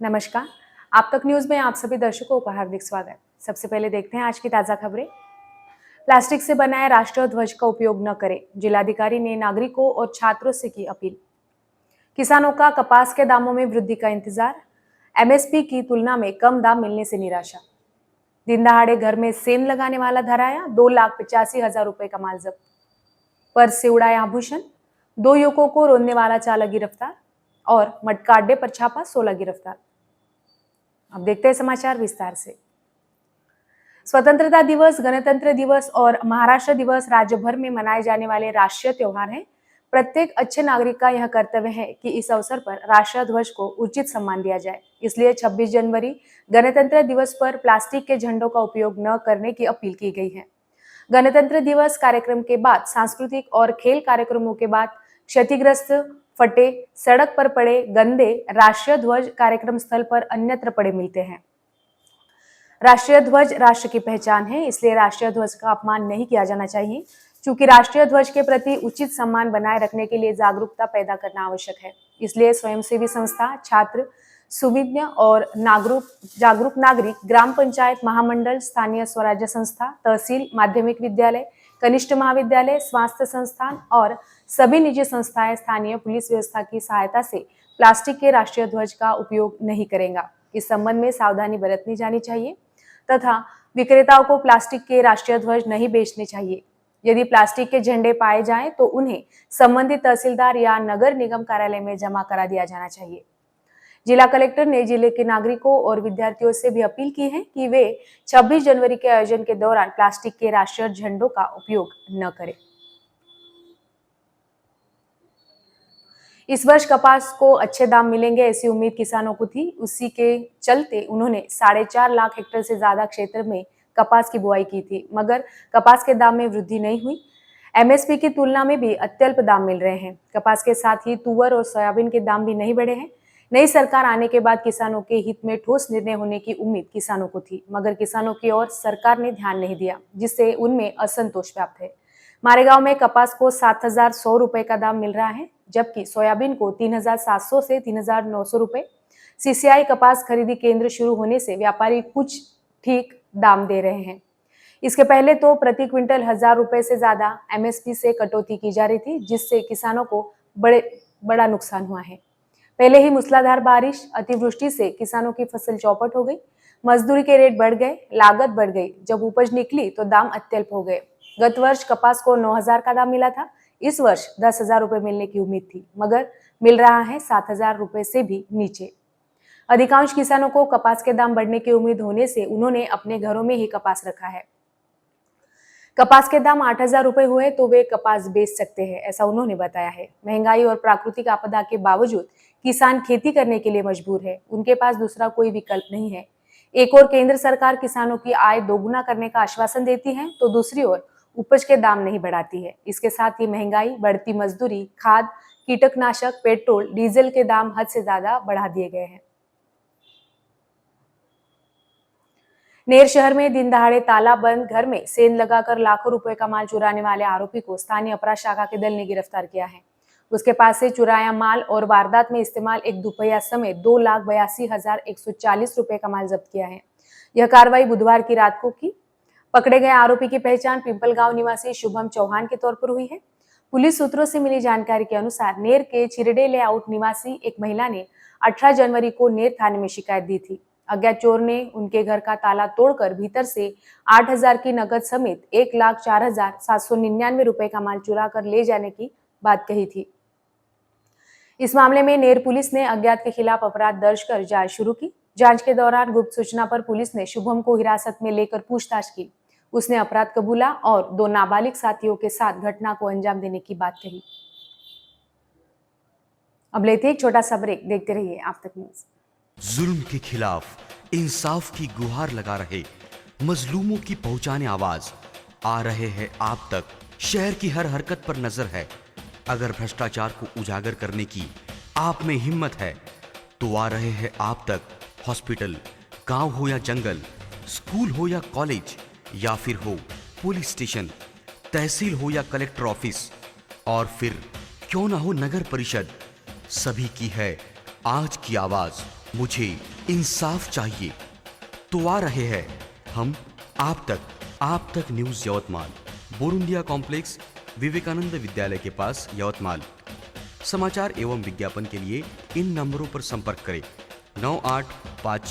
नमस्कार। आप तक न्यूज में आप सभी दर्शकों का हार्दिक स्वागत। सबसे पहले देखते हैं आज की ताजा खबरें। प्लास्टिक से बनाए राष्ट्रीय ध्वज का उपयोग न करें, जिलाधिकारी ने नागरिकों और छात्रों से की अपील। किसानों का कपास के दामों में वृद्धि का इंतजार, एमएसपी की तुलना में कम दाम मिलने से निराशा। दिन दहाड़े घर में सेंध लगाने वाला धराया, 2,85,000 रुपए का माल जब्त। पर्स से उड़ाए आभूषण, 2 युवकों को रोनने वाला चालक गिरफ्तार और मटका अड्डे पर छापा, 16 गिरफ्तार। अब देखते हैं समाचार विस्तार से। स्वतंत्रता दिवस, गणतंत्र दिवस और महाराष्ट्र दिवस राज्य भर में मनाए जाने वाले राष्ट्रीय त्योहार हैं। प्रत्येक अच्छे नागरिक का यह कर्तव्य है कि इस अवसर पर राष्ट्रीय ध्वज को उचित सम्मान दिया जाए। इसलिए 26 जनवरी गणतंत्र दिवस पर प्लास्टिक के झंडों का उपयोग न करने की अपील की गई है। गणतंत्र दिवस कार्यक्रम के बाद सांस्कृतिक और खेल कार्यक्रमों के बाद क्षतिग्रस्त, फटे, सड़क पर पड़े गंदे राष्ट्रीय ध्वज कार्यक्रम स्थल पर अन्यत्र पड़े मिलते हैं। राष्ट्रीय ध्वज राष्ट्र की पहचान है, इसलिए राष्ट्रीय ध्वज का अपमान नहीं किया जाना चाहिए। चूंकि राष्ट्रीय ध्वज के प्रति उचित सम्मान बनाए रखने के लिए जागरूकता पैदा करना आवश्यक है, इसलिए स्वयंसेवी संस्था, छात्र, सुविज्ञ और जागरूक नागरिक, ग्राम पंचायत, महामंडल, स्थानीय स्वराज्य संस्था, तहसील, माध्यमिक विद्यालय, कनिष्ठ महाविद्यालय, स्वास्थ्य संस्थान और सभी निजी संस्थाएं स्थानीय पुलिस व्यवस्था की सहायता से प्लास्टिक के राष्ट्रीय ध्वज का उपयोग नहीं करेंगे। इस संबंध में सावधानी बरतनी जानी चाहिए तथा विक्रेताओं को प्लास्टिक के राष्ट्रीय ध्वज नहीं बेचने चाहिए। यदि प्लास्टिक के झंडे पाए जाएं तो उन्हें संबंधित तहसीलदार या नगर निगम कार्यालय में जमा करा दिया जाना चाहिए। जिला कलेक्टर ने जिले के नागरिकों और विद्यार्थियों से भी अपील की है कि वे 26 जनवरी के आयोजन के दौरान प्लास्टिक के राष्ट्रीय झंडों का उपयोग न करें। इस वर्ष कपास को अच्छे दाम मिलेंगे, ऐसी उम्मीद किसानों को थी। उसी के चलते उन्होंने 4.5 लाख हेक्टेयर से ज्यादा क्षेत्र में कपास की बुआई की थी, मगर कपास के दाम में वृद्धि नहीं हुई। एमएसपी की तुलना में भी अत्यल्प दाम मिल रहे हैं। कपास के साथ ही तुअर और सोयाबीन के दाम भी नहीं बढ़े हैं। नई सरकार आने के बाद किसानों के हित में ठोस निर्णय होने की उम्मीद किसानों को थी, मगर किसानों की ओर सरकार ने ध्यान नहीं दिया, जिससे उनमें असंतोष व्याप्त है। मारेगांव में कपास को 7,100 रुपए का दाम मिल रहा है, जबकि सोयाबीन को 3,700 से 3,900 रुपए। सीसीआई कपास खरीदी केंद्र शुरू होने से व्यापारी कुछ ठीक दाम दे रहे हैं। इसके पहले तो प्रति क्विंटल 1,000 रुपए से ज्यादा एमएसपी से कटौती की जा रही थी, जिससे किसानों को बड़ा नुकसान हुआ है। पहले ही मूसलाधार बारिश, अतिवृष्टि से किसानों की फसल चौपट हो गई। मजदूरी के रेट बढ़ गए, लागत बढ़ गई। जब उपज निकली तो दाम अत्यल्प हो गए। गत वर्ष कपास को 9,000 का दाम मिला था। इस वर्ष 10,000 रुपए मिलने की उम्मीद थी, मगर मिल रहा है 7,000 रुपए से भी नीचे। अधिकांश किसानों को कपास के दाम बढ़ने की उम्मीद होने से उन्होंने अपने घरों में ही कपास रखा है। कपास के दाम 8,000 रुपए हुए तो वे कपास बेच सकते हैं, ऐसा उन्होंने बताया है। महंगाई और प्राकृतिक आपदा के बावजूद किसान खेती करने के लिए मजबूर है। उनके पास दूसरा कोई विकल्प नहीं है। एक ओर केंद्र सरकार किसानों की आय दोगुना करने का आश्वासन देती है, तो दूसरी ओर उपज के दाम नहीं बढ़ाती है। इसके साथ ही महंगाई, बढ़ती मजदूरी, खाद, कीटनाशक, पेट्रोल, डीजल के दाम हद से ज्यादा बढ़ा दिए गए हैं। नेर शहर में दिन दहाड़े ताला बंद घर में सेंध लगाकर लाखों रुपए का माल चुराने वाले आरोपी को स्थानीय अपराध शाखा के दल ने गिरफ्तार किया है। उसके पास से चुराया माल और वारदात में इस्तेमाल एक दुपहिया समेत 2,82,140 रुपए का माल जब्त किया है। यह कार्रवाई बुधवार की रात को की। पकड़े गए आरोपी की पहचान पिंपलगांव निवासी शुभम चौहान के तौर पर हुई है। पुलिस सूत्रों से मिली जानकारी के अनुसार नेर के चिरडे लेआउट निवासी एक महिला ने 18 जनवरी को नेर थाने में शिकायत दी थी। अज्ञात चोर ने उनके घर का ताला तोड़कर भीतर से 8,000 की नकद समेत 1,04,799 रुपए का माल चुरा कर ले जाने की बात कही थी। इस मामले में नेर पुलिस ने अज्ञात के खिलाफ अपराध दर्ज कर जांच शुरू की। जांच के दौरान गुप्त सूचना पर पुलिस ने शुभम को हिरासत में लेकर पूछताछ की। उसने अपराध कबूला और 2 नाबालिग साथियों के साथ घटना को अंजाम देने की बात कही। अब लेते हैं एक छोटा सा ब्रेक, देखते रहिए आप तक न्यूज। जुल्म के खिलाफ इंसाफ की गुहार लगा रहे मजलूमों की पहुंचाने आवाज आ रहे हैं आप तक। शहर की हर हरकत पर नजर है। अगर भ्रष्टाचार को उजागर करने की आप में हिम्मत है तो आ रहे हैं आप तक। हॉस्पिटल, गांव हो या जंगल, स्कूल हो या कॉलेज, या फिर हो पुलिस स्टेशन, तहसील हो या कलेक्टर ऑफिस, और फिर क्यों ना हो नगर परिषद, सभी की है आज की आवाज। मुझे इंसाफ चाहिए। तो आ रहे हैं हम आप तक न्यूज यवतमाल, बोरुंडिया कॉम्प्लेक्स, विवेकानंद विद्यालय के पास यवतमाल। समाचार एवं विज्ञापन के लिए इन नंबरों पर संपर्क करें 9850